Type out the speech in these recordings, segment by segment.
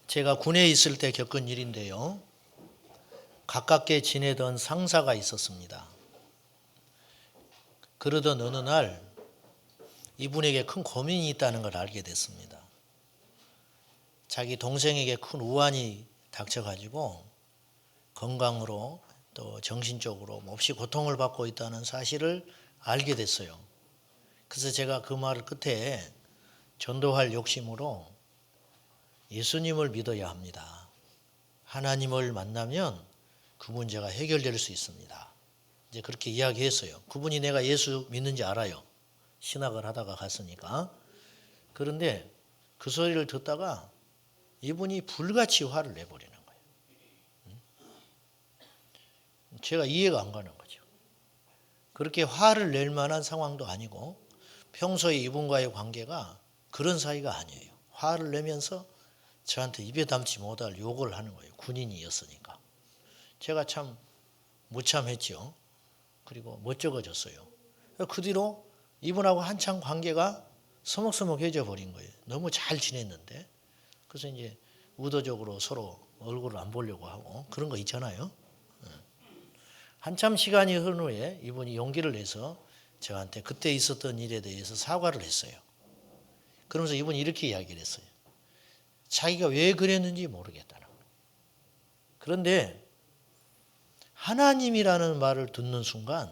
제가 군에 있을 때 겪은 일인데요. 가깝게 지내던 상사가 있었습니다. 그러던 어느 날 이분에게 큰 고민이 있다는 걸 알게 됐습니다. 자기 동생에게 큰 우환이 닥쳐가지고 건강으로 또 정신적으로 몹시 고통을 받고 있다는 사실을 알게 됐어요. 그래서 제가 그 말을 끝에 전도할 욕심으로 예수님을 믿어야 합니다. 하나님을 만나면 그 문제가 해결될 수 있습니다. 이제 그렇게 이야기했어요. 그분이 내가 예수 믿는지 알아요. 신학을 하다가 갔으니까. 그런데 그 소리를 듣다가 이분이 불같이 화를 내버리는 거예요. 제가 이해가 안 가는 거죠. 그렇게 화를 낼 만한 상황도 아니고 평소에 이분과의 관계가 그런 사이가 아니에요. 화를 내면서 저한테 입에 담지 못할 욕을 하는 거예요. 군인이었으니까. 제가 참 무참했죠. 그리고 멋쩍어졌어요. 그 뒤로 이분하고 한참 관계가 서먹서먹해져 버린 거예요. 너무 잘 지냈는데. 그래서 이제 의도적으로 서로 얼굴을 안 보려고 하고 그런 거 있잖아요. 한참 시간이 흐른 후에 이분이 용기를 내서 저한테 그때 있었던 일에 대해서 사과를 했어요. 그러면서 이분이 이렇게 이야기를 했어요. 자기가 왜 그랬는지 모르겠다는 거예요. 그런데 하나님이라는 말을 듣는 순간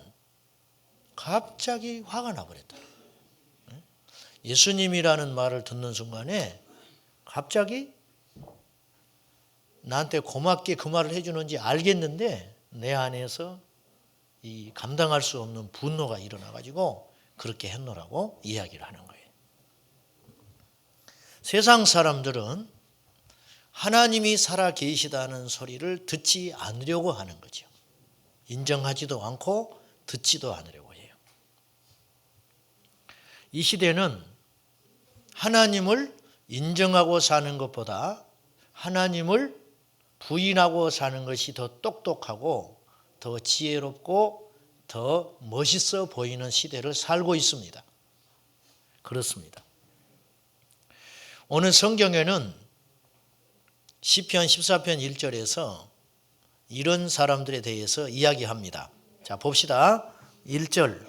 갑자기 화가 나버렸다. 예수님이라는 말을 듣는 순간에 갑자기 나한테 고맙게 그 말을 해주는지 알겠는데 내 안에서 이 감당할 수 없는 분노가 일어나가지고 그렇게 했노라고 이야기를 하는 거예요. 세상 사람들은 하나님이 살아 계시다는 소리를 듣지 않으려고 하는 거죠. 인정하지도 않고 듣지도 않으려고 해요. 이 시대는 하나님을 인정하고 사는 것보다 하나님을 부인하고 사는 것이 더 똑똑하고 더 지혜롭고 더 멋있어 보이는 시대를 살고 있습니다. 그렇습니다. 오늘 성경에는 시편 14편 1절에서 이런 사람들에 대해서 이야기합니다. 자, 봅시다. 1절.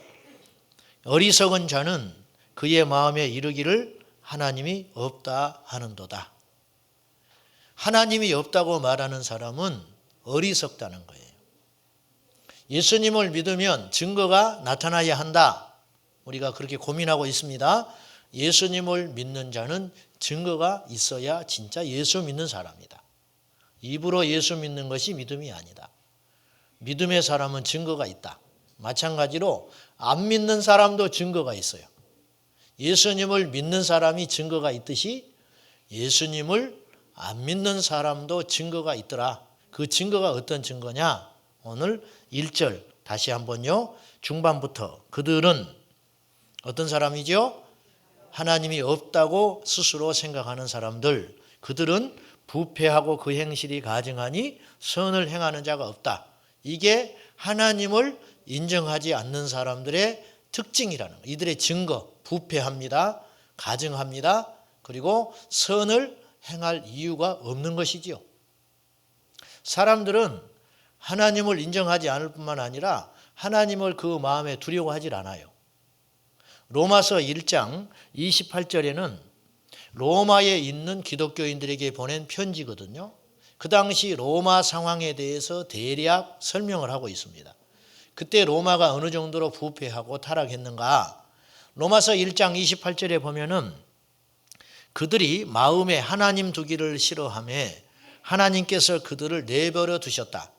어리석은 자는 그의 마음에 이르기를 하나님이 없다 하는도다. 하나님이 없다고 말하는 사람은 어리석다는 거예요. 예수님을 믿으면 증거가 나타나야 한다. 우리가 그렇게 고민하고 있습니다. 예수님을 믿는 자는 증거가 있어야 진짜 예수 믿는 사람이다. 입으로 예수 믿는 것이 믿음이 아니다. 믿음의 사람은 증거가 있다. 마찬가지로 안 믿는 사람도 증거가 있어요. 예수님을 믿는 사람이 증거가 있듯이 예수님을 안 믿는 사람도 증거가 있더라. 그 증거가 어떤 증거냐? 오늘 1절 다시 한번요. 중반부터 그들은 어떤 사람이죠? 하나님이 없다고 스스로 생각하는 사람들. 그들은 부패하고 그 행실이 가증하니 선을 행하는 자가 없다. 이게 하나님을 인정하지 않는 사람들의 특징이라는 거예요. 이들의 증거, 부패합니다. 가증합니다. 그리고 선을 행할 이유가 없는 것이지요. 사람들은 하나님을 인정하지 않을 뿐만 아니라 하나님을 그 마음에 두려워하지 않아요. 로마서 1장 28절에는 로마에 있는 기독교인들에게 보낸 편지거든요. 그 당시 로마 상황에 대해서 대략 설명을 하고 있습니다. 그때 로마가 어느 정도로 부패하고 타락했는가? 로마서 1장 28절에 보면은 그들이 마음에 하나님 두기를 싫어하며 하나님께서 그들을 내버려 두셨다.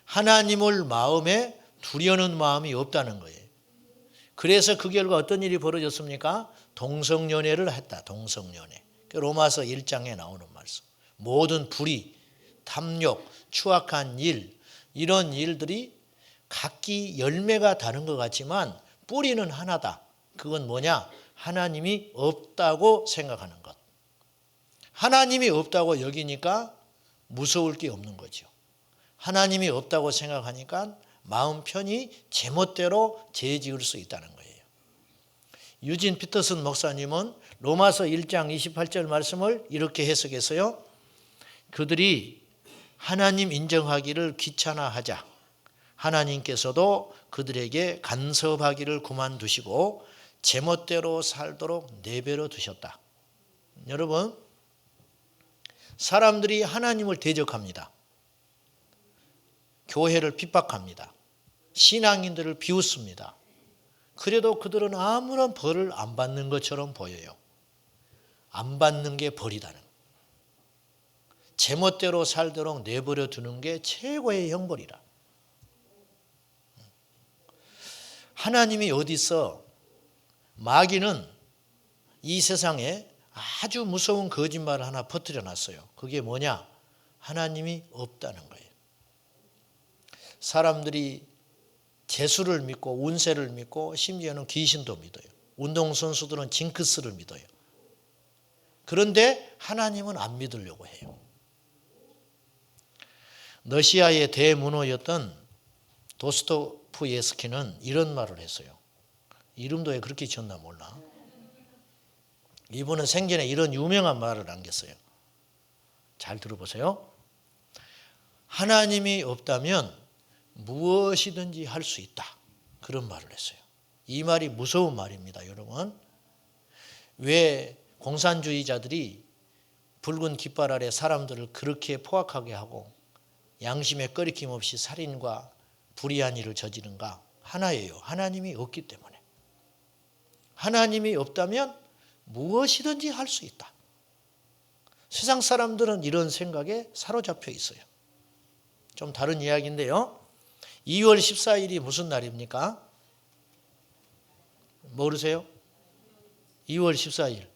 하나님을 마음에 두려는 마음이 없다는 거예요. 그래서 그 결과 어떤 일이 벌어졌습니까? 동성연애를 했다. 동성연애. 로마서 1장에 나오는 말씀. 모든 불의, 탐욕, 추악한 일, 이런 일들이 각기 열매가 다른 것 같지만 뿌리는 하나다. 그건 뭐냐? 하나님이 없다고 생각하는 것. 하나님이 없다고 여기니까 무서울 게 없는 거죠. 하나님이 없다고 생각하니까 마음 편히 제멋대로 죄 지을 수 있다는 거예요. 유진 피터슨 목사님은 로마서 1장 28절 말씀을 이렇게 해석했어요. 그들이 하나님 인정하기를 귀찮아하자 하나님께서도 그들에게 간섭하기를 그만두시고 제멋대로 살도록 내버려 두셨다. 여러분, 사람들이 하나님을 대적합니다. 교회를 핍박합니다. 신앙인들을 비웃습니다. 그래도 그들은 아무런 벌을 안 받는 것처럼 보여요. 안 받는 게 벌이다는 거예요. 제멋대로 살도록 내버려 두는 게 최고의 형벌이라. 하나님이 어디서 마귀는 이 세상에 아주 무서운 거짓말을 하나 퍼뜨려 놨어요. 그게 뭐냐? 하나님이 없다는 거예요. 사람들이 재수를 믿고 운세를 믿고 심지어는 귀신도 믿어요. 운동선수들은 징크스를 믿어요. 그런데 하나님은 안 믿으려고 해요. 러시아의 대문호였던 도스토프예스키는 이런 말을 했어요. 이름도 왜 그렇게 지었나 몰라. 이분은 생전에 이런 유명한 말을 남겼어요. 잘 들어보세요. 하나님이 없다면 무엇이든지 할 수 있다. 그런 말을 했어요. 이 말이 무서운 말입니다, 여러분. 왜 공산주의자들이 붉은 깃발 아래 사람들을 그렇게 포악하게 하고 양심에 꺼리낌 없이 살인과 불의한 일을 저지른가? 하나예요. 하나님이 없기 때문에. 하나님이 없다면 무엇이든지 할 수 있다. 세상 사람들은 이런 생각에 사로잡혀 있어요. 좀 다른 이야기인데요. 2월 14일이 무슨 날입니까? 모르세요? 2월 14일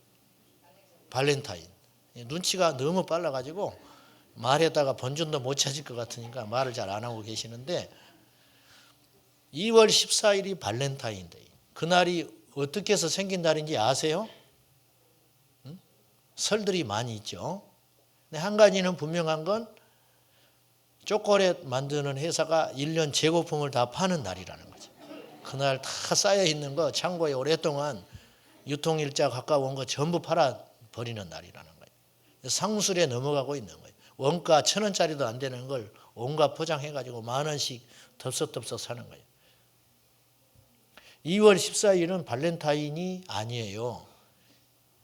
발렌타인. 눈치가 너무 빨라가지고 말에다가 본전도 못 찾을 것 같으니까 말을 잘 안 하고 계시는데 2월 14일이 발렌타인데이. 그날이 어떻게 해서 생긴 날인지 아세요? 설들이 많이 있죠. 근데 한 가지는 분명한 건 초콜릿 만드는 회사가 1년 재고품을 다 파는 날이라는 거죠. 그날 다 쌓여 있는 거 창고에 오랫동안 유통일자 가까운 거 전부 팔아버리는 날이라는 거예요. 상술에 넘어가고 있는 거예요. 원가 1,000원짜리도 안 되는 걸 온갖 포장해가지고 10,000원씩 덥석덥석 사는 거예요. 2월 14일은 발렌타인이 아니에요.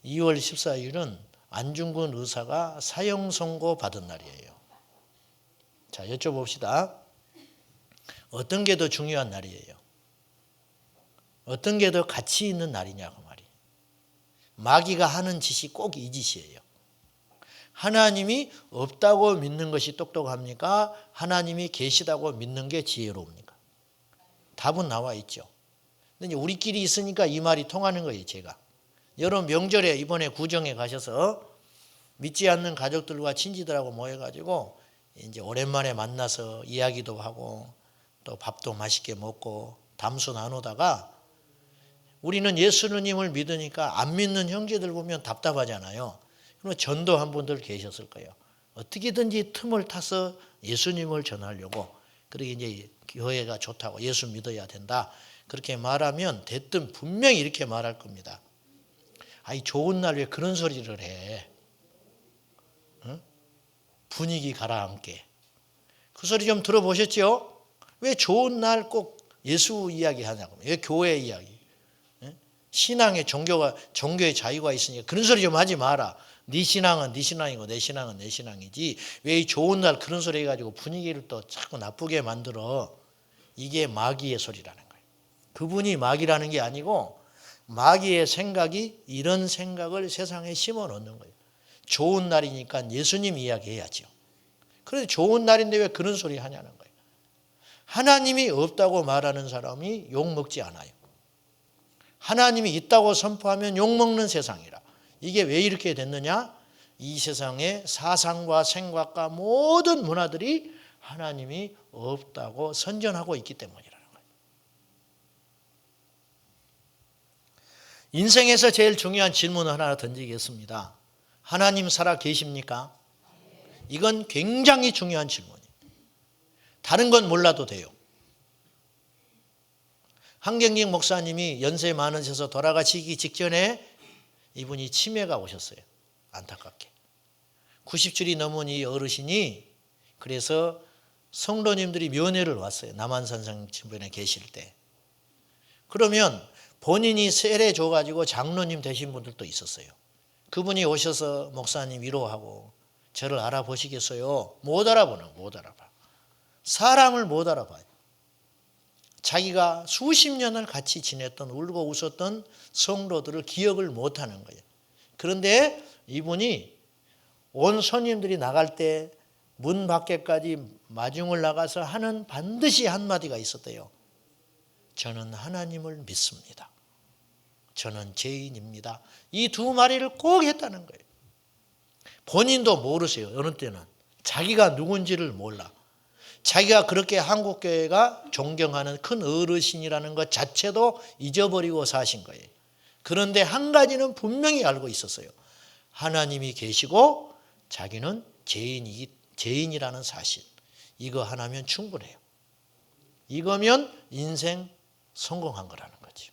2월 14일은 안중근 의사가 사형 선고 받은 날이에요. 자, 여쭤봅시다. 어떤 게 더 중요한 날이에요? 어떤 게 더 가치 있는 날이냐 그 말이에요. 마귀가 하는 짓이 꼭 이 짓이에요. 하나님이 없다고 믿는 것이 똑똑합니까? 하나님이 계시다고 믿는 게 지혜로웁니까? 답은 나와 있죠. 근데 이제 우리끼리 있으니까 이 말이 통하는 거예요, 제가. 여러분 명절에 이번에 구정에 가셔서 믿지 않는 가족들과 친지들하고 모여가지고 이제 오랜만에 만나서 이야기도 하고 또 밥도 맛있게 먹고 담소 나누다가 우리는 예수님을 믿으니까 안 믿는 형제들 보면 답답하잖아요. 그럼 전도한 분들 계셨을 거예요. 어떻게든지 틈을 타서 예수님을 전하려고 그렇게 이제 교회가 좋다고 예수 믿어야 된다. 그렇게 말하면 대뜸 분명히 이렇게 말할 겁니다. 아이 좋은 날 왜 그런 소리를 해? 응? 분위기 가라앉게. 그 소리 좀 들어보셨죠? 왜 좋은 날 꼭 예수 이야기 하냐고. 왜 교회 이야기. 응? 신앙의 종교의 자유가 있으니까 그런 소리 좀 하지 마라. 네 신앙은 네 신앙이고 내 신앙은 내 신앙이지. 왜 이 좋은 날 그런 소리 해가지고 분위기를 또 자꾸 나쁘게 만들어. 이게 마귀의 소리라는 거예요. 그분이 마귀라는 게 아니고 마귀의 생각이 이런 생각을 세상에 심어 놓는 거예요. 좋은 날이니까 예수님 이야기해야죠. 그런데 좋은 날인데 왜 그런 소리 하냐는 거예요. 하나님이 없다고 말하는 사람이 욕먹지 않아요. 하나님이 있다고 선포하면 욕먹는 세상이라. 이게 왜 이렇게 됐느냐? 이 세상의 사상과 생각과 모든 문화들이 하나님이 없다고 선전하고 있기 때문이라는 거예요. 인생에서 제일 중요한 질문을 하나 던지겠습니다. 하나님 살아 계십니까? 이건 굉장히 중요한 질문이에요. 다른 건 몰라도 돼요. 한경직 목사님이 연세 많으셔서 돌아가시기 직전에 이분이 치매가 오셨어요. 안타깝게. 90줄이 넘은 이 어르신이 그래서 성도님들이 면회를 왔어요. 남한산성 신분에 계실 때. 그러면 본인이 세례 줘가지고 장로님 되신 분들도 있었어요. 그분이 오셔서 목사님 위로하고 저를 알아보시겠어요? 못 알아보는, 못 알아봐. 사람을 못 알아봐요. 자기가 수십 년을 같이 지냈던 울고 웃었던 성도들을 기억을 못하는 거예요. 그런데 이분이 온 손님들이 나갈 때 문 밖에까지 마중을 나가서 하는 반드시 한마디가 있었대요. 저는 하나님을 믿습니다. 저는 죄인입니다. 이 두 마디를 꼭 했다는 거예요. 본인도 모르세요. 어느 때는. 자기가 누군지를 몰라. 자기가 그렇게 한국교회가 존경하는 큰 어르신이라는 것 자체도 잊어버리고 사신 거예요. 그런데 한 가지는 분명히 알고 있었어요. 하나님이 계시고 자기는 죄인이라는 사실. 이거 하나면 충분해요. 이거면 인생 성공한 거라는 거죠.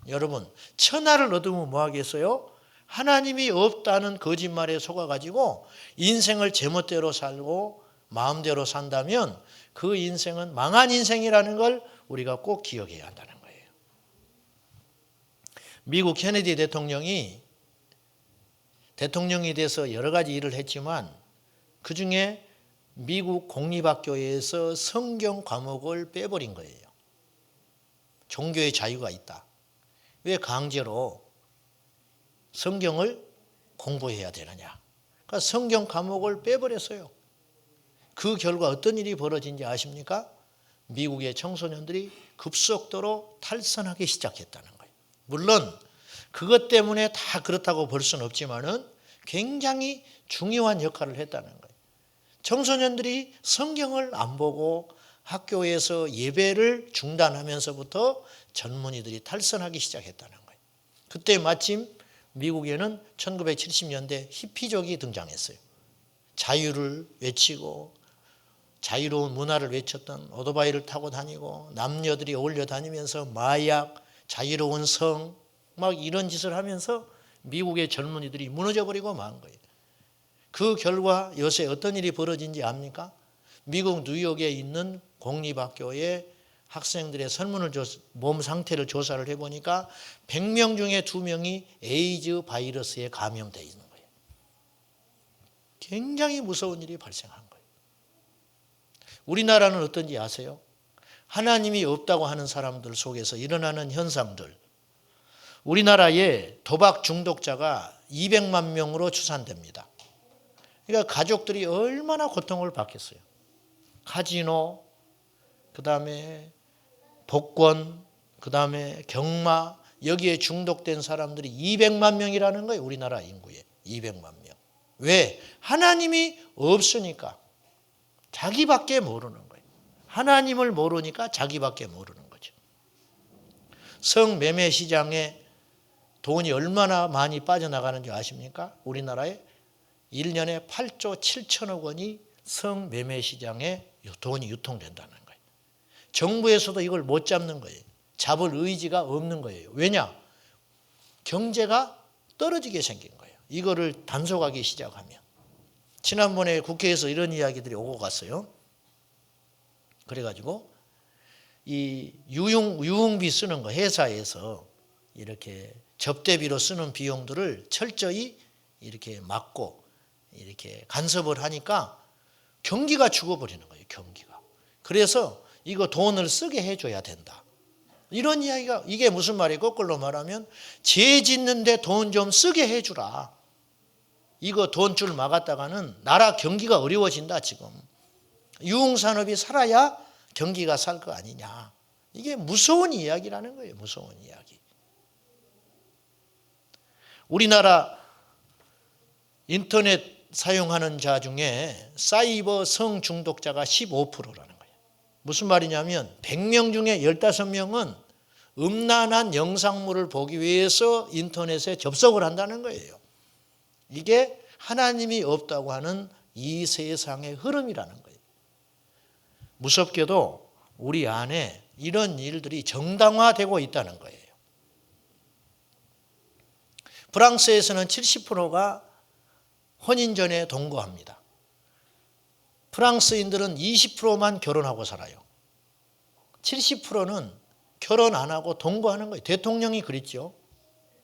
여러분, 천하를 얻으면 뭐 하겠어요? 하나님이 없다는 거짓말에 속아가지고 인생을 제멋대로 살고 마음대로 산다면 그 인생은 망한 인생이라는 걸 우리가 꼭 기억해야 한다는 거예요. 미국 케네디 대통령이 돼서 여러 가지 일을 했지만 그중에 미국 공립학교에서 성경 과목을 빼버린 거예요. 종교의 자유가 있다. 왜 강제로 성경을 공부해야 되느냐. 그러니까 성경 과목을 빼버렸어요. 그 결과 어떤 일이 벌어진지 아십니까? 미국의 청소년들이 급속도로 탈선하기 시작했다는 거예요. 물론 그것 때문에 다 그렇다고 볼 수는 없지만은 굉장히 중요한 역할을 했다는 거예요. 청소년들이 성경을 안 보고 학교에서 예배를 중단하면서부터 젊은이들이 탈선하기 시작했다는 거예요. 그때 마침 미국에는 1970년대 히피족이 등장했어요. 자유를 외치고 자유로운 문화를 외쳤던 오토바이를 타고 다니고 남녀들이 어울려 다니면서 마약, 자유로운 성 막 이런 짓을 하면서 미국의 젊은이들이 무너져 버리고 만 거예요. 그 결과 요새 어떤 일이 벌어진지 압니까? 미국 뉴욕에 있는 공립학교에 학생들의 몸 상태를 조사를 해보니까 100명 중에 2명이 에이즈 바이러스에 감염되어 있는 거예요. 굉장히 무서운 일이 발생한 거예요. 우리나라는 어떤지 아세요? 하나님이 없다고 하는 사람들 속에서 일어나는 현상들. 우리나라에 도박 중독자가 200만 명으로 추산됩니다. 그러니까 가족들이 얼마나 고통을 받겠어요. 카지노, 그 다음에 복권, 그 다음에 경마, 여기에 중독된 사람들이 200만 명이라는 거예요. 우리나라 인구에 200만 명. 왜? 하나님이 없으니까. 자기밖에 모르는 거예요. 하나님을 모르니까 자기밖에 모르는 거죠. 성매매 시장에 돈이 얼마나 많이 빠져나가는지 아십니까? 우리나라에 1년에 8조 7천억 원이 성매매 시장에 돈이 유통된다는 거예요. 정부에서도 이걸 못 잡는 거예요. 잡을 의지가 없는 거예요. 왜냐? 경제가 떨어지게 생긴 거예요. 이거를 단속하기 시작하면. 지난번에 국회에서 이런 이야기들이 오고 갔어요. 그래가지고 이 유흥비 쓰는 거 회사에서 이렇게 접대비로 쓰는 비용들을 철저히 이렇게 막고 이렇게 간섭을 하니까 경기가 죽어버리는 거예요. 경기가. 그래서 이거 돈을 쓰게 해줘야 된다. 이런 이야기가 이게 무슨 말이에요? 거꾸로 말하면 죄 짓는데 돈 좀 쓰게 해주라. 이거 돈줄 막았다가는 나라 경기가 어려워진다 지금. 유흥산업이 살아야 경기가 살 거 아니냐. 이게 무서운 이야기라는 거예요. 무서운 이야기. 우리나라 인터넷 사용하는 자 중에 사이버 성중독자가 15%라는 거예요. 무슨 말이냐면 100명 중에 15명은 음란한 영상물을 보기 위해서 인터넷에 접속을 한다는 거예요. 이게 하나님이 없다고 하는 이 세상의 흐름이라는 거예요. 무섭게도 우리 안에 이런 일들이 정당화되고 있다는 거예요. 프랑스에서는 70%가 혼인 전에 동거합니다. 프랑스인들은 20%만 결혼하고 살아요. 70%는 결혼 안 하고 동거하는 거예요. 대통령이 그랬죠.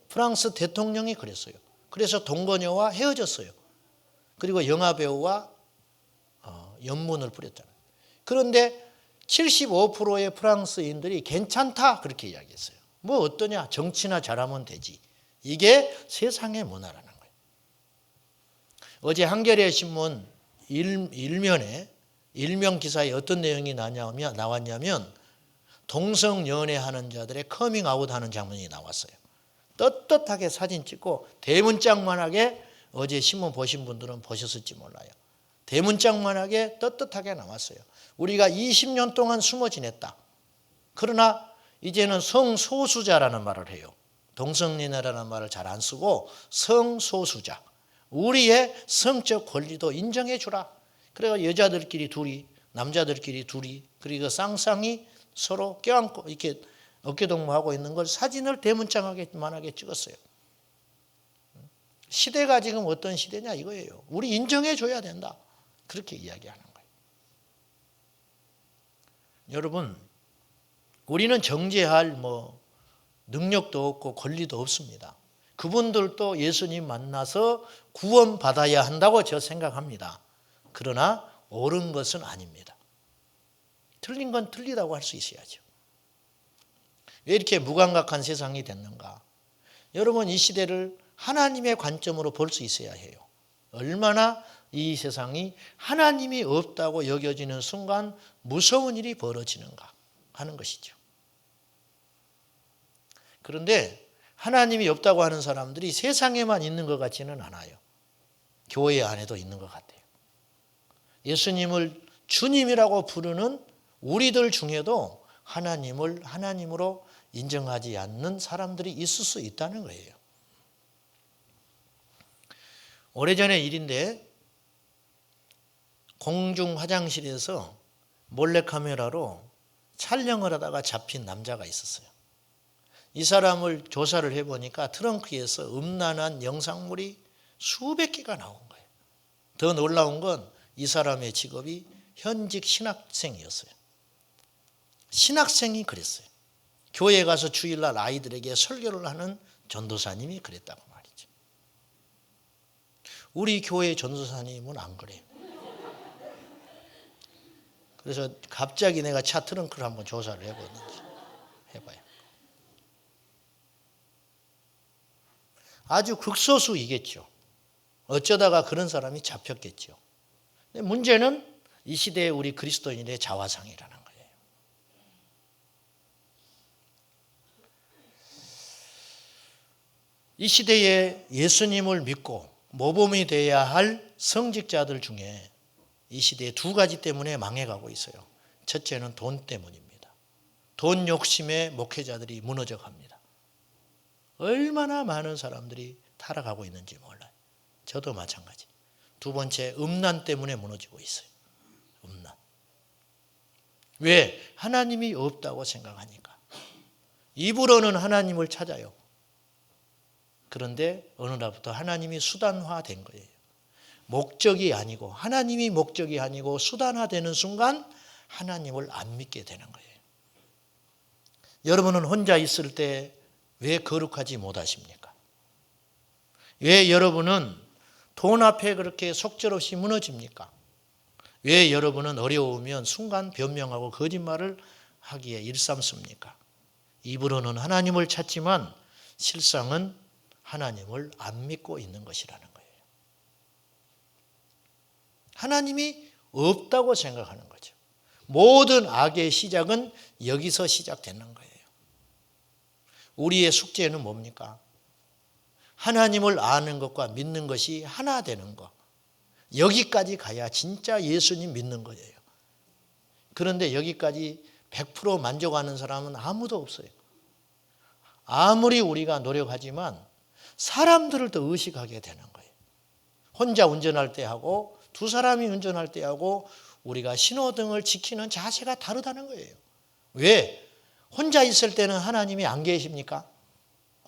프랑스 대통령이 그랬어요. 그래서 동거녀와 헤어졌어요. 그리고 영화배우와 연문을 뿌렸잖아요. 그런데 75%의 프랑스인들이 괜찮다 그렇게 이야기했어요. 뭐 어떠냐, 정치나 잘하면 되지. 이게 세상의 문화라는 거예요. 어제 한겨레 신문 일면에 일면 기사에 어떤 내용이 나왔냐면 동성 연애하는 자들의 커밍아웃 하는 장면이 나왔어요. 떳떳하게 사진 찍고 대문짝만하게, 어제 신문 보신 분들은 보셨을지 몰라요. 대문짝만하게 떳떳하게 나왔어요. 우리가 20년 동안 숨어 지냈다. 그러나 이제는 성소수자라는 말을 해요. 동성연애라는 말을 잘 안 쓰고 성소수자. 우리의 성적 권리도 인정해 주라. 그래서 여자들끼리 둘이, 남자들끼리 둘이, 그리고 쌍쌍이 서로 껴안고 이렇게 어깨동무하고 있는 걸 사진을 대문짝만하게 찍었어요. 시대가 지금 어떤 시대냐 이거예요. 우리 인정해 줘야 된다. 그렇게 이야기하는 거예요. 여러분, 우리는 정죄할 능력도 없고 권리도 없습니다. 그분들도 예수님 만나서 구원받아야 한다고 저 생각합니다. 그러나 옳은 것은 아닙니다. 틀린 건 틀리다고 할 수 있어야죠. 왜 이렇게 무감각한 세상이 됐는가? 여러분, 이 시대를 하나님의 관점으로 볼 수 있어야 해요. 얼마나 이 세상이 하나님이 없다고 여겨지는 순간 무서운 일이 벌어지는가 하는 것이죠. 그런데 하나님이 없다고 하는 사람들이 세상에만 있는 것 같지는 않아요. 교회 안에도 있는 것 같아요. 예수님을 주님이라고 부르는 우리들 중에도 하나님을 하나님으로 인정하지 않는 사람들이 있을 수 있다는 거예요. 오래전의 일인데 공중 화장실에서 몰래카메라로 촬영을 하다가 잡힌 남자가 있었어요. 이 사람을 조사를 해보니까 트렁크에서 음란한 영상물이 수백 개가 나온 거예요. 더 놀라운 건 이 사람의 직업이 현직 신학생이었어요. 신학생이 그랬어요. 교회에 가서 주일날 아이들에게 설교를 하는 전도사님이 그랬다고 말이죠. 우리 교회 전도사님은 안 그래요. 그래서 갑자기 내가 차 트렁크를 한번 조사를 해봤는지 해봐요. 아주 극소수이겠죠. 어쩌다가 그런 사람이 잡혔겠죠. 근데 문제는 이 시대의 우리 그리스도인의 자화상이라는 거예요. 이 시대에 예수님을 믿고 모범이 되어야 할 성직자들 중에 이 시대에 두 가지 때문에 망해가고 있어요. 첫째는 돈 때문입니다. 돈 욕심에 목회자들이 무너져 갑니다. 얼마나 많은 사람들이 타락하고 있는지 몰라요. 저도 마찬가지. 두 번째, 음란 때문에 무너지고 있어요. 음란. 왜? 하나님이 없다고 생각하니까. 입으로는 하나님을 찾아요. 그런데 어느 날부터 하나님이 수단화된 거예요. 목적이 아니고, 하나님이 목적이 아니고 수단화되는 순간 하나님을 안 믿게 되는 거예요. 여러분은 혼자 있을 때 왜 거룩하지 못하십니까? 왜 여러분은 돈 앞에 그렇게 속절없이 무너집니까? 왜 여러분은 어려우면 순간 변명하고 거짓말을 하기에 일삼습니까? 입으로는 하나님을 찾지만 실상은 하나님을 안 믿고 있는 것이라는 거예요. 하나님이 없다고 생각하는 거죠. 모든 악의 시작은 여기서 시작되는 거예요. 우리의 숙제는 뭡니까? 하나님을 아는 것과 믿는 것이 하나 되는 것. 여기까지 가야 진짜 예수님 믿는 거예요. 그런데 여기까지 100% 만족하는 사람은 아무도 없어요. 아무리 우리가 노력하지만 사람들을 더 의식하게 되는 거예요. 혼자 운전할 때 하고 두 사람이 운전할 때 하고 우리가 신호등을 지키는 자세가 다르다는 거예요. 왜? 혼자 있을 때는 하나님이 안 계십니까?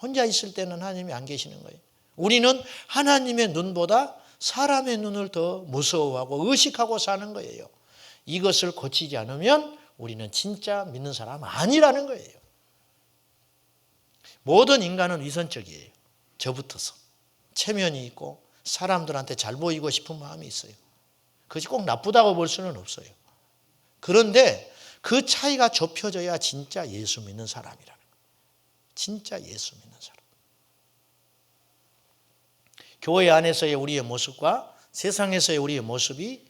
혼자 있을 때는 하나님이 안 계시는 거예요. 우리는 하나님의 눈보다 사람의 눈을 더 무서워하고 의식하고 사는 거예요. 이것을 고치지 않으면 우리는 진짜 믿는 사람 아니라는 거예요. 모든 인간은 위선적이에요. 저부터서. 체면이 있고 사람들한테 잘 보이고 싶은 마음이 있어요. 그것이 꼭 나쁘다고 볼 수는 없어요. 그런데 그 차이가 좁혀져야 진짜 예수 믿는 사람이라는 거예요. 진짜 예수 믿는 사람. 교회 안에서의 우리의 모습과 세상에서의 우리의 모습이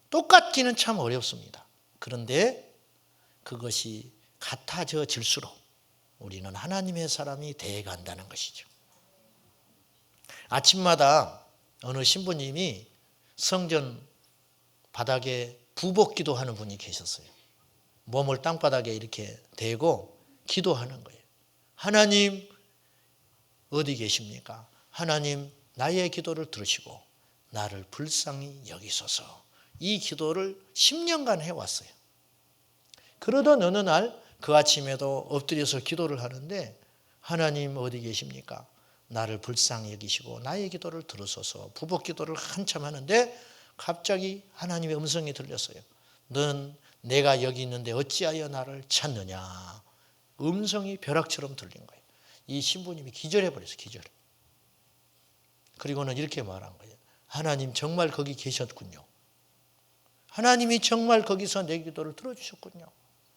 똑같기는 참 어렵습니다. 그런데 그것이 같아질수록 우리는 하나님의 사람이 되어간다는 것이죠. 아침마다 어느 신부님이 성전 바닥에 부복 기도하는 분이 계셨어요. 몸을 땅바닥에 이렇게 대고 기도하는 거예요. 하나님 어디 계십니까? 하나님 나의 기도를 들으시고 나를 불쌍히 여기소서. 이 기도를 10년간 해왔어요. 그러던 어느 날 그 아침에도 엎드려서 기도를 하는데 하나님 어디 계십니까? 나를 불쌍히 여기시고 나의 기도를 들으소서. 부복 기도를 한참 하는데 갑자기 하나님의 음성이 들렸어요. 넌 내가 여기 있는데 어찌하여 나를 찾느냐. 음성이 벼락처럼 들린 거예요. 이 신부님이 기절해버렸어요. 기절. 그리고는 이렇게 말한 거예요. 하나님 정말 거기 계셨군요. 하나님이 정말 거기서 내 기도를 들어주셨군요.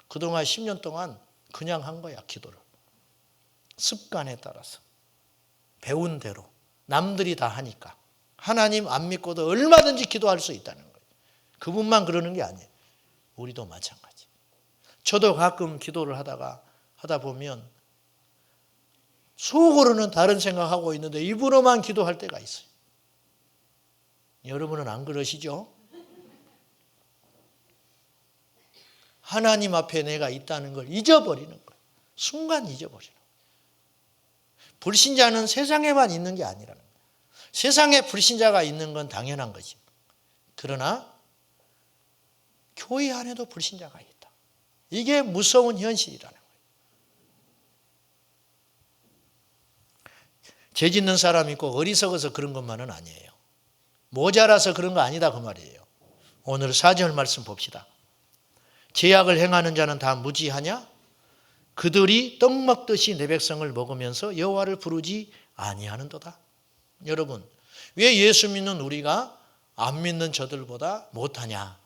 그동안 10년 동안 그냥 한 거야, 기도를. 습관에 따라서. 배운 대로. 남들이 다 하니까. 하나님 안 믿고도 얼마든지 기도할 수 있다는 거예요. 그분만 그러는 게 아니에요. 우리도 마찬가지. 저도 가끔 기도를 하다 보면 속으로는 다른 생각하고 있는데 입으로만 기도할 때가 있어요. 여러분은 안 그러시죠? 하나님 앞에 내가 있다는 걸 잊어버리는 거예요. 순간 잊어버리는 거예요. 불신자는 세상에만 있는 게 아니라는 거예요. 세상에 불신자가 있는 건 당연한 거지. 그러나 교회 안에도 불신자가 있다. 이게 무서운 현실이라는 거예요. 죄 짓는 사람이 있고 어리석어서 그런 것만은 아니에요. 모자라서 그런 거 아니다 그 말이에요. 오늘 4절 말씀 봅시다. 죄악을 행하는 자는 다 무지하냐? 그들이 떡 먹듯이 내 백성을 먹으면서 여호와를 부르지 아니하는도다. 여러분, 왜 예수 믿는 우리가 안 믿는 저들보다 못하냐?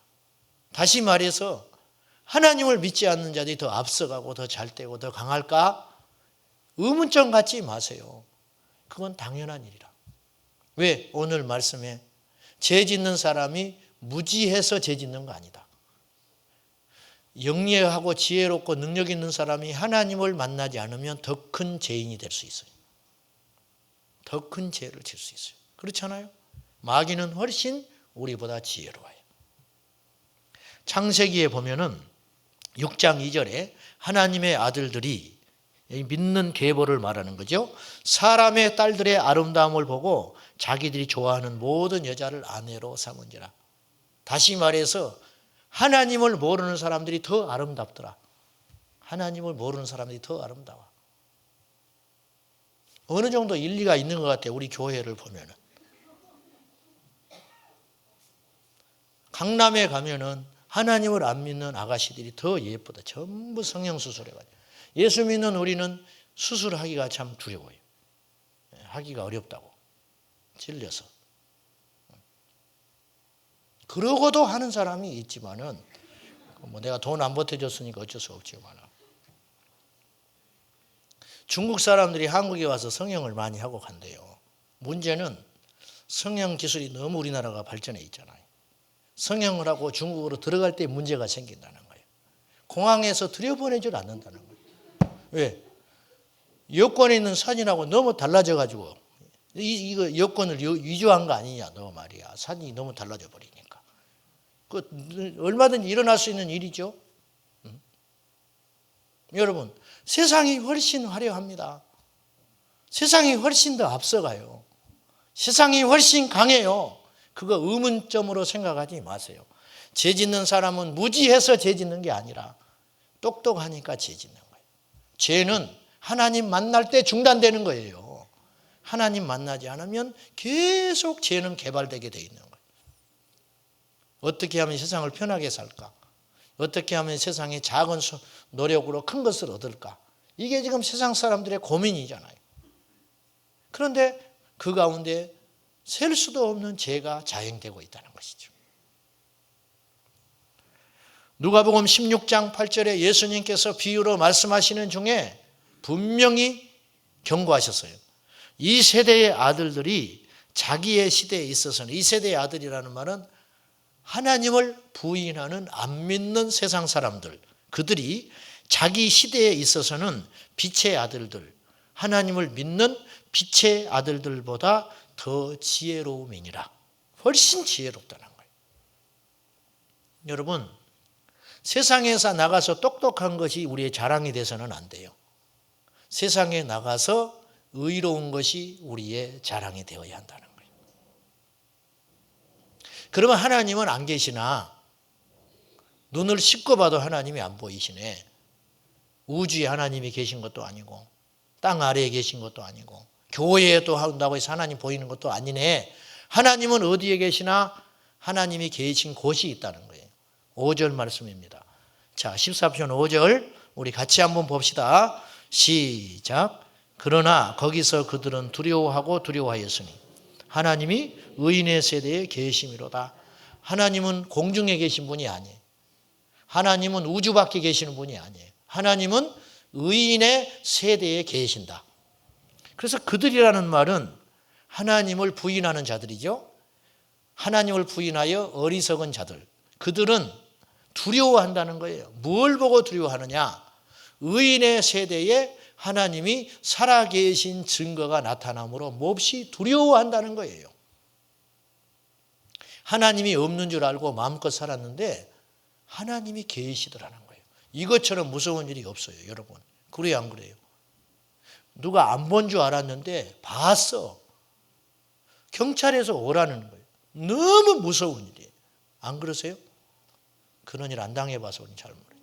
다시 말해서 하나님을 믿지 않는 자들이 더 앞서가고 더 잘되고 더 강할까? 의문점 갖지 마세요. 그건 당연한 일이라. 왜? 오늘 말씀에 죄 짓는 사람이 무지해서 죄 짓는 거 아니다. 영리하고 지혜롭고 능력 있는 사람이 하나님을 만나지 않으면 더 큰 죄인이 될 수 있어요. 더 큰 죄를 질 수 있어요. 그렇잖아요? 마귀는 훨씬 우리보다 지혜로워요. 창세기에 보면은 6장 2절에 하나님의 아들들이 믿는 계보를 말하는 거죠. 사람의 딸들의 아름다움을 보고 자기들이 좋아하는 모든 여자를 아내로 삼은지라. 다시 말해서 하나님을 모르는 사람들이 더 아름답더라. 하나님을 모르는 사람들이 더 아름다워. 어느 정도 일리가 있는 것 같아요. 우리 교회를 보면은. 강남에 가면은 하나님을 안 믿는 아가씨들이 더 예쁘다. 전부 성형수술해가지고. 예수 믿는 우리는 수술하기가 참 두려워요. 하기가 어렵다고. 찔려서. 그러고도 하는 사람이 있지만은, 뭐 내가 돈 안 보태줬으니까 어쩔 수 없지만. 중국 사람들이 한국에 와서 성형을 많이 하고 간대요. 문제는 성형 기술이 너무 우리나라가 발전해 있잖아요. 성형을 하고 중국으로 들어갈 때 문제가 생긴다는 거예요. 공항에서 들여보내질 않는다는 거예요. 왜? 여권에 있는 사진하고 너무 달라져가지고 이거 여권을 위조한 거 아니냐 너 말이야. 사진이 너무 달라져 버리니까. 그 얼마든지 일어날 수 있는 일이죠. 여러분, 세상이 훨씬 화려합니다. 세상이 훨씬 더 앞서가요. 세상이 훨씬 강해요. 그거 의문점으로 생각하지 마세요. 죄 짓는 사람은 무지해서 죄 짓는 게 아니라 똑똑하니까 죄 짓는 거예요. 죄는 하나님 만날 때 중단되는 거예요. 하나님 만나지 않으면 계속 죄는 개발되게 돼 있는 거예요. 어떻게 하면 세상을 편하게 살까? 어떻게 하면 세상에 작은 노력으로 큰 것을 얻을까? 이게 지금 세상 사람들의 고민이잖아요. 그런데 그 가운데 셀 수도 없는 죄가 자행되고 있다는 것이죠. 누가복음 16장 8절에 예수님께서 비유로 말씀하시는 중에 분명히 경고하셨어요. 이 세대의 아들들이 자기의 시대에 있어서는, 이 세대의 아들이라는 말은 하나님을 부인하는 안 믿는 세상 사람들, 그들이 자기 시대에 있어서는 빛의 아들들, 하나님을 믿는 빛의 아들들보다 더 지혜로움이니라. 훨씬 지혜롭다는 거예요. 여러분, 세상에서 나가서 똑똑한 것이 우리의 자랑이 돼서는 안 돼요. 세상에 나가서 의로운 것이 우리의 자랑이 되어야 한다는 거예요. 그러면 하나님은 안 계시나? 눈을 씻고 봐도 하나님이 안 보이시네. 우주에 하나님이 계신 것도 아니고 땅 아래에 계신 것도 아니고 교회에 또 한다고 해서 하나님 보이는 것도 아니네. 하나님은 어디에 계시나? 하나님이 계신 곳이 있다는 거예요. 5절 말씀입니다. 자, 14편 5절 우리 같이 한번 봅시다. 시작. 그러나 거기서 그들은 두려워하고 두려워하였으니 하나님이 의인의 세대에 계심이로다. 하나님은 공중에 계신 분이 아니에요. 하나님은 우주 밖에 계시는 분이 아니에요. 하나님은 의인의 세대에 계신다. 그래서 그들이라는 말은 하나님을 부인하는 자들이죠. 하나님을 부인하여 어리석은 자들. 그들은 두려워한다는 거예요. 뭘 보고 두려워하느냐? 의인의 세대에 하나님이 살아계신 증거가 나타나므로 몹시 두려워한다는 거예요. 하나님이 없는 줄 알고 마음껏 살았는데 하나님이 계시더라는 거예요. 이것처럼 무서운 일이 없어요, 여러분. 그래요, 안 그래요? 누가 안 본 줄 알았는데 봤어. 경찰에서 오라는 거예요. 너무 무서운 일이에요. 안 그러세요? 그런 일 안 당해봐서 우리는 잘 모르요.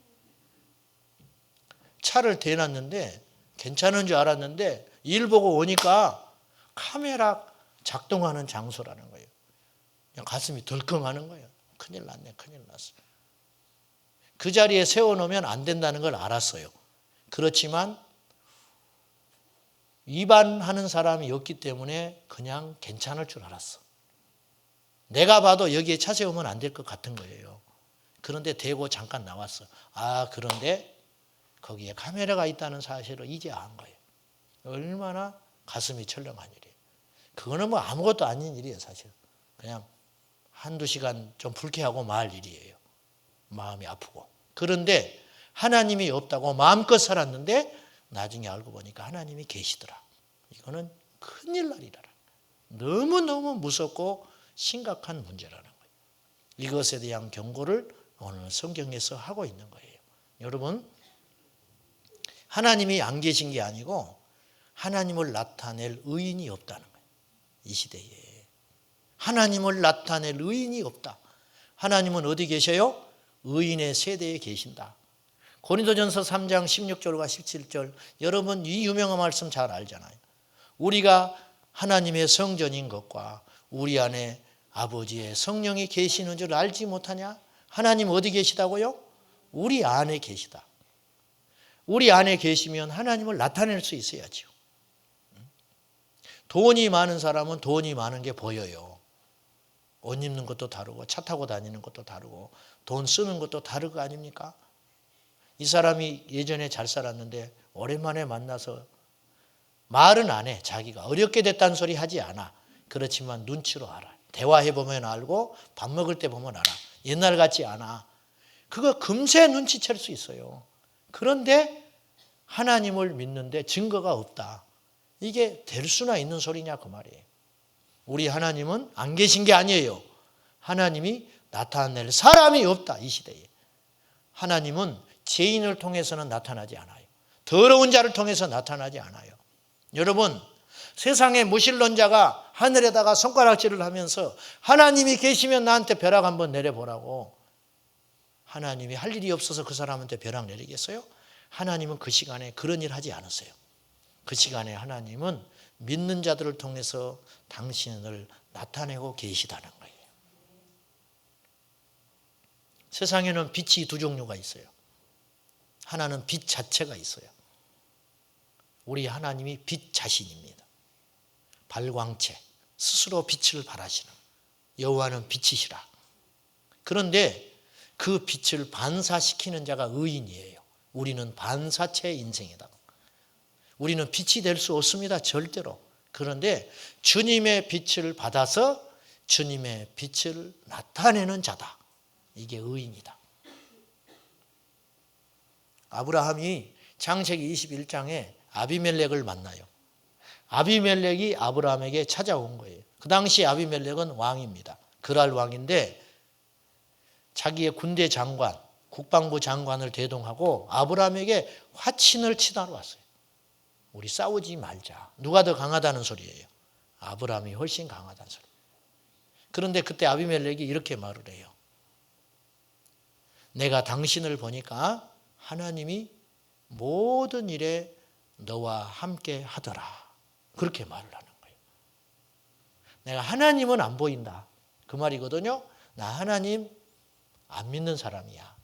차를 대놨는데 괜찮은 줄 알았는데 일 보고 오니까 카메라 작동하는 장소라는 거예요. 그냥 가슴이 덜컹하는 거예요. 큰일 났네, 큰일 났어. 그 자리에 세워놓으면 안 된다는 걸 알았어요. 그렇지만 위반하는 사람이 없기 때문에 그냥 괜찮을 줄 알았어. 내가 봐도 여기에 차 세우면 안 될 것 같은 거예요. 그런데 대고 잠깐 나왔어. 아, 그런데 거기에 카메라가 있다는 사실을 이제 안 거예요. 얼마나 가슴이 철렁한 일이에요. 그거는 뭐 아무것도 아닌 일이에요, 사실. 그냥 한두 시간 좀 불쾌하고 말 일이에요. 마음이 아프고. 그런데 하나님이 없다고 마음껏 살았는데 나중에 알고 보니까 하나님이 계시더라. 이거는 큰일 날이라. 너무너무 무섭고 심각한 문제라는 거예요. 이것에 대한 경고를 오늘 성경에서 하고 있는 거예요. 여러분, 하나님이 안 계신 게 아니고 하나님을 나타낼 의인이 없다는 거예요. 이 시대에. 하나님을 나타낼 의인이 없다. 하나님은 어디 계셔요? 의인의 세대에 계신다. 고린도전서 3장 16절과 17절, 여러분 이 유명한 말씀 잘 알잖아요. 우리가 하나님의 성전인 것과 우리 안에 아버지의 성령이 계시는 줄 알지 못하냐? 하나님 어디 계시다고요? 우리 안에 계시다. 우리 안에 계시면 하나님을 나타낼 수 있어야죠. 돈이 많은 사람은 돈이 많은 게 보여요. 옷 입는 것도 다르고 차 타고 다니는 것도 다르고 돈 쓰는 것도 다를 거 아닙니까? 이 사람이 예전에 잘 살았는데 오랜만에 만나서 말은 안 해. 자기가 어렵게 됐다는 소리 하지 않아. 그렇지만 눈치로 알아. 대화해보면 알고 밥 먹을 때 보면 알아. 옛날 같지 않아. 그거 금세 눈치챌 수 있어요. 그런데 하나님을 믿는데 증거가 없다. 이게 될 수나 있는 소리냐 그 말이에요. 우리 하나님은 안 계신 게 아니에요. 하나님이 나타낼 사람이 없다. 이 시대에. 하나님은 죄인을 통해서는 나타나지 않아요. 더러운 자를 통해서 나타나지 않아요. 여러분, 세상의 무신론자가 하늘에다가 손가락질을 하면서 하나님이 계시면 나한테 벼락 한번 내려보라고. 하나님이 할 일이 없어서 그 사람한테 벼락 내리겠어요? 하나님은 그 시간에 그런 일 하지 않았어요. 그 시간에 하나님은 믿는 자들을 통해서 당신을 나타내고 계시다는 거예요. 세상에는 빛이 두 종류가 있어요. 하나는 빛 자체가 있어요. 우리 하나님이 빛 자신입니다. 발광체, 스스로 빛을 발하시는 여호와는 빛이시라. 그런데 그 빛을 반사시키는 자가 의인이에요. 우리는 반사체 인생이다. 우리는 빛이 될 수 없습니다. 절대로. 그런데 주님의 빛을 받아서 주님의 빛을 나타내는 자다. 이게 의인이다. 아브라함이 창세기 21장에 아비멜렉을 만나요. 아비멜렉이 아브라함에게 찾아온 거예요. 그 당시 아비멜렉은 왕입니다. 그랄 왕인데 자기의 군대 장관, 국방부 장관을 대동하고 아브라함에게 화친을 치다로 왔어요. 우리 싸우지 말자. 누가 더 강하다는 소리예요? 아브라함이 훨씬 강하다는 소리. 그런데 그때 아비멜렉이 이렇게 말을 해요. 내가 당신을 보니까 하나님이 모든 일에 너와 함께 하더라. 그렇게 말을 하는 거예요. 내가 하나님은 안 보인다. 그 말이거든요. 나 하나님 안 믿는 사람이야.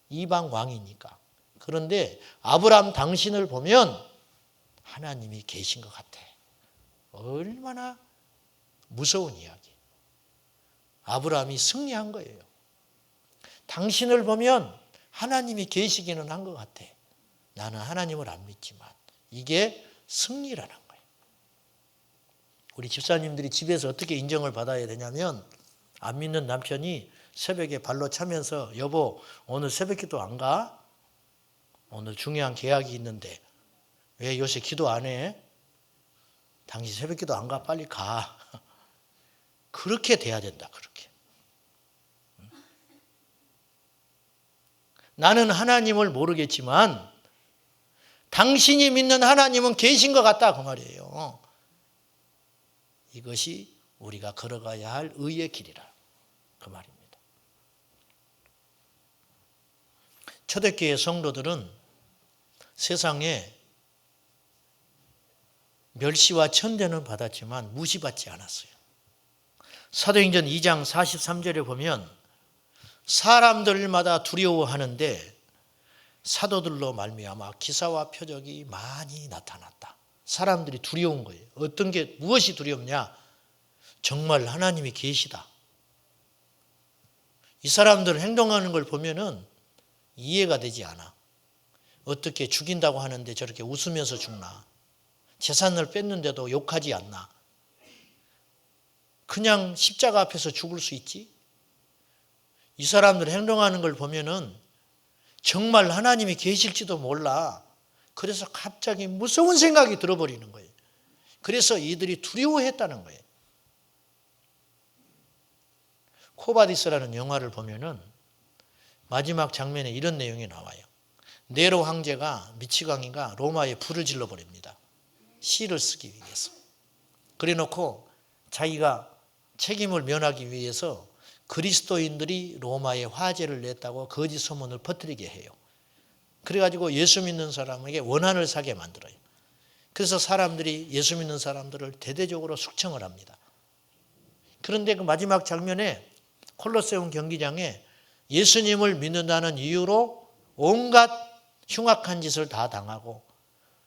이방 왕이니까. 그런데 아브라함 당신을 보면 하나님이 계신 것 같아. 얼마나 무서운 이야기. 아브라함이 승리한 거예요. 당신을 보면 하나님이 계시기는 한 것 같아. 나는 하나님을 안 믿지만. 이게 승리라는 거예요. 우리 집사님들이 집에서 어떻게 인정을 받아야 되냐면 안 믿는 남편이 새벽에 발로 차면서 여보 오늘 새벽기도 안 가? 오늘 중요한 계약이 있는데 왜 요새 기도 안 해? 당신 새벽기도 안 가? 빨리 가. 그렇게 돼야 된다. 그렇게. 나는 하나님을 모르겠지만 당신이 믿는 하나님은 계신 것 같다. 그 말이에요. 이것이 우리가 걸어가야 할 의의 길이라. 그 말입니다. 초대교회 성도들은 세상에 멸시와 천대는 받았지만 무시받지 않았어요. 사도행전 2장 43절에 보면 사람들마다 두려워하는데 사도들로 말미암아 기사와 표적이 많이 나타났다. 사람들이 두려운 거예요. 어떤 게 무엇이 두렵냐? 정말 하나님이 계시다. 이 사람들 행동하는 걸 보면은 이해가 되지 않아. 어떻게 죽인다고 하는데 저렇게 웃으면서 죽나? 재산을 뺐는데도 욕하지 않나? 그냥 십자가 앞에서 죽을 수 있지? 이 사람들 행동하는 걸 보면은 정말 하나님이 계실지도 몰라. 그래서 갑자기 무서운 생각이 들어버리는 거예요. 그래서 이들이 두려워했다는 거예요. 코바디스라는 영화를 보면은 마지막 장면에 이런 내용이 나와요. 네로 황제가 미치광이가 로마에 불을 질러버립니다. 시를 쓰기 위해서. 그래 놓고 자기가 책임을 면하기 위해서 그리스도인들이 로마에 화재를 냈다고 거짓 소문을 퍼뜨리게 해요. 그래가지고 예수 믿는 사람에게 원한을 사게 만들어요. 그래서 사람들이 예수 믿는 사람들을 대대적으로 숙청을 합니다. 그런데 그 마지막 장면에 콜로세움 경기장에 예수님을 믿는다는 이유로 온갖 흉악한 짓을 다 당하고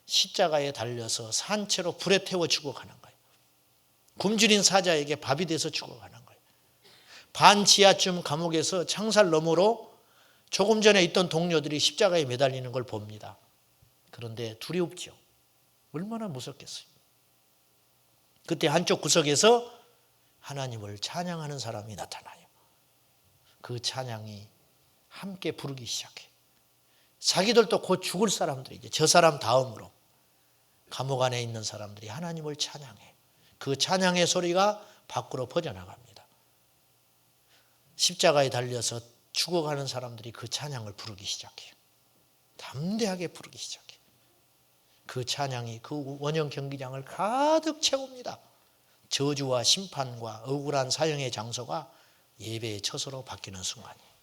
십자가에 달려서 산채로 불에 태워 죽어가는 거예요. 굶주린 사자에게 밥이 돼서 죽어가는 거예요. 반지하쯤 감옥에서 창살 너머로 조금 전에 있던 동료들이 십자가에 매달리는 걸 봅니다. 그런데 두렵죠. 얼마나 무섭겠어요. 그때 한쪽 구석에서 하나님을 찬양하는 사람이 나타나요. 그 찬양이 함께 부르기 시작해. 자기들도 곧 죽을 사람들이죠. 저 사람 다음으로 감옥 안에 있는 사람들이 하나님을 찬양해. 그 찬양의 소리가 밖으로 퍼져나갑니다. 십자가에 달려서 죽어가는 사람들이 그 찬양을 부르기 시작해요. 담대하게 부르기 시작해요. 그 찬양이 그 원형 경기장을 가득 채웁니다. 저주와 심판과 억울한 사형의 장소가 예배의 처소로 바뀌는 순간이에요.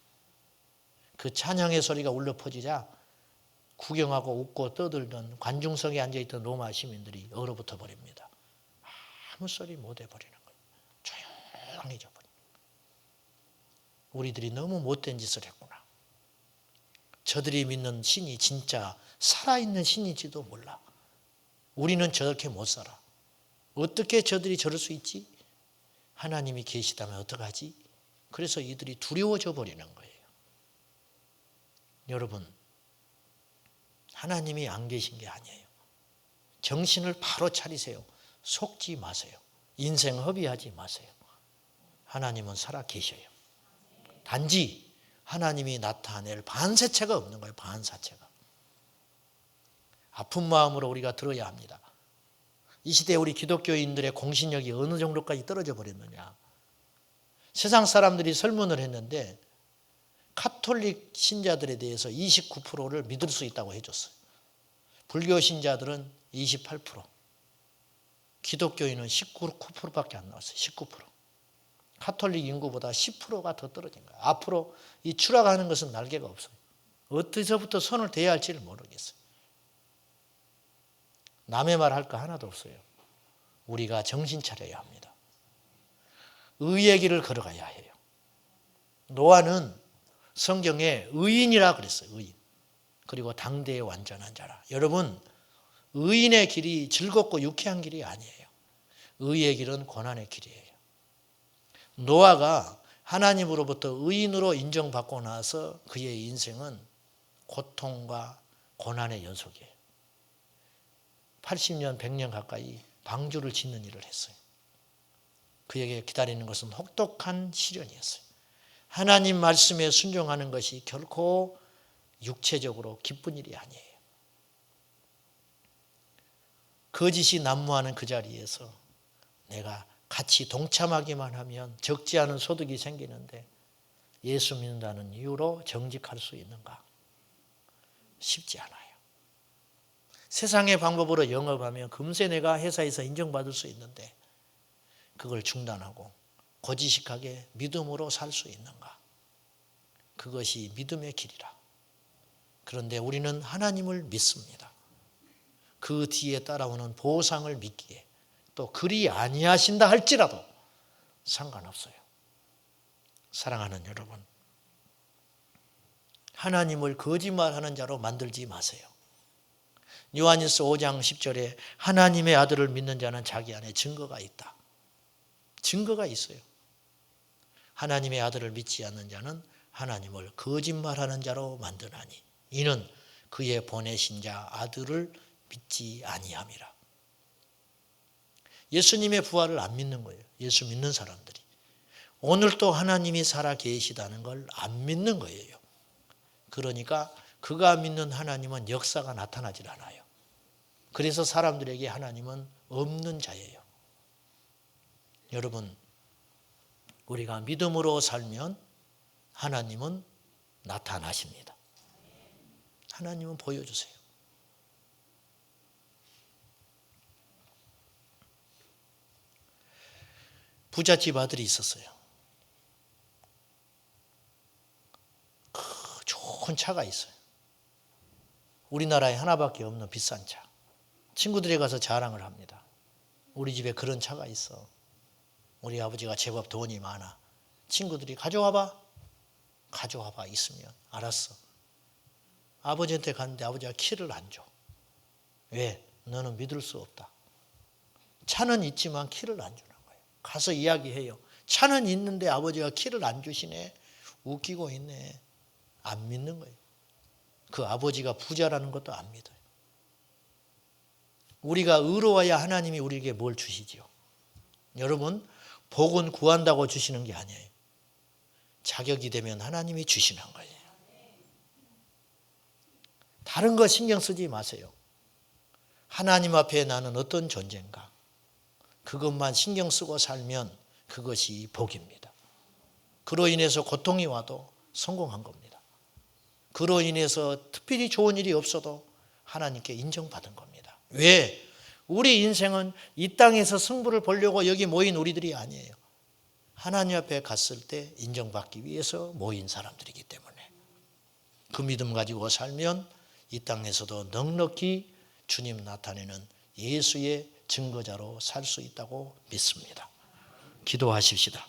그 찬양의 소리가 울려 퍼지자 구경하고 웃고 떠들던 관중석에 앉아있던 로마 시민들이 얼어붙어 버립니다. 아무 소리 못 해버리는 거예요. 조용해져 버려요. 우리들이 너무 못된 짓을 했구나. 저들이 믿는 신이 진짜 살아있는 신인지도 몰라. 우리는 저렇게 못 살아. 어떻게 저들이 저럴 수 있지? 하나님이 계시다면 어떡하지? 그래서 이들이 두려워져 버리는 거예요. 여러분, 하나님이 안 계신 게 아니에요. 정신을 바로 차리세요. 속지 마세요. 인생 허비하지 마세요. 하나님은 살아 계셔요. 단지 하나님이 나타낼 반사체가 없는 거예요. 반사체가. 아픈 마음으로 우리가 들어야 합니다. 이 시대에 우리 기독교인들의 공신력이 어느 정도까지 떨어져 버렸느냐. 세상 사람들이 설문을 했는데 카톨릭 신자들에 대해서 29%를 믿을 수 있다고 해줬어요. 불교 신자들은 28%, 기독교인은 19%밖에 안 나왔어요. 19%. 카톨릭 인구보다 10%가 더 떨어진 거예요. 앞으로 이 추락하는 것은 날개가 없어요. 어디서부터 손을 대야 할지를 모르겠어요. 남의 말 할 거 하나도 없어요. 우리가 정신 차려야 합니다. 의의 길을 걸어가야 해요. 노아는 성경에 의인이라 그랬어요. 의인. 그리고 당대의 완전한 자라. 여러분, 의인의 길이 즐겁고 유쾌한 길이 아니에요. 의의 길은 고난의 길이에요. 노아가 하나님으로부터 의인으로 인정받고 나서 그의 인생은 고통과 고난의 연속이에요. 80년, 100년 가까이 방주를 짓는 일을 했어요. 그에게 기다리는 것은 혹독한 시련이었어요. 하나님 말씀에 순종하는 것이 결코 육체적으로 기쁜 일이 아니에요. 거짓이 난무하는 그 자리에서 내가 같이 동참하기만 하면 적지 않은 소득이 생기는데 예수 믿는다는 이유로 정직할 수 있는가? 쉽지 않아요. 세상의 방법으로 영업하면 금세 내가 회사에서 인정받을 수 있는데 그걸 중단하고 고지식하게 믿음으로 살 수 있는가? 그것이 믿음의 길이라. 그런데 우리는 하나님을 믿습니다. 그 뒤에 따라오는 보상을 믿기에 또 그리 아니하신다 할지라도 상관없어요. 사랑하는 여러분, 하나님을 거짓말하는 자로 만들지 마세요. 요한일서 5장 10절에 하나님의 아들을 믿는 자는 자기 안에 증거가 있다. 증거가 있어요. 하나님의 아들을 믿지 않는 자는 하나님을 거짓말하는 자로 만드나니 이는 그의 보내신 자 아들을 믿지 아니함이라. 예수님의 부활을 안 믿는 거예요. 예수 믿는 사람들이. 오늘도 하나님이 살아 계시다는 걸 안 믿는 거예요. 그러니까 그가 믿는 하나님은 역사가 나타나질 않아요. 그래서 사람들에게 하나님은 없는 자예요. 여러분, 우리가 믿음으로 살면 하나님은 나타나십니다. 하나님은 보여주세요. 부잣집 아들이 있었어요. 좋은 차가 있어요. 우리나라에 하나밖에 없는 비싼 차. 친구들이 가서 자랑을 합니다. 우리 집에 그런 차가 있어. 우리 아버지가 제법 돈이 많아. 친구들이 가져와봐. 가져와봐. 있으면. 알았어. 아버지한테 갔는데 아버지가 키를 안 줘. 왜? 너는 믿을 수 없다. 차는 있지만 키를 안 주는 거예요. 가서 이야기해요. 차는 있는데 아버지가 키를 안 주시네. 웃기고 있네. 안 믿는 거예요. 그 아버지가 부자라는 것도 안 믿어요. 우리가 의로워야 하나님이 우리에게 뭘 주시지요? 여러분, 복은 구한다고 주시는 게 아니에요. 자격이 되면 하나님이 주시는 거예요. 다른 거 신경 쓰지 마세요. 하나님 앞에 나는 어떤 존재인가? 그것만 신경 쓰고 살면 그것이 복입니다. 그로 인해서 고통이 와도 성공한 겁니다. 그로 인해서 특별히 좋은 일이 없어도 하나님께 인정받은 겁니다. 왜? 우리 인생은 이 땅에서 승부를 보려고 여기 모인 우리들이 아니에요. 하나님 앞에 갔을 때 인정받기 위해서 모인 사람들이기 때문에 그 믿음 가지고 살면 이 땅에서도 넉넉히 주님 나타내는 예수의 증거자로 살 수 있다고 믿습니다. 기도하십시다.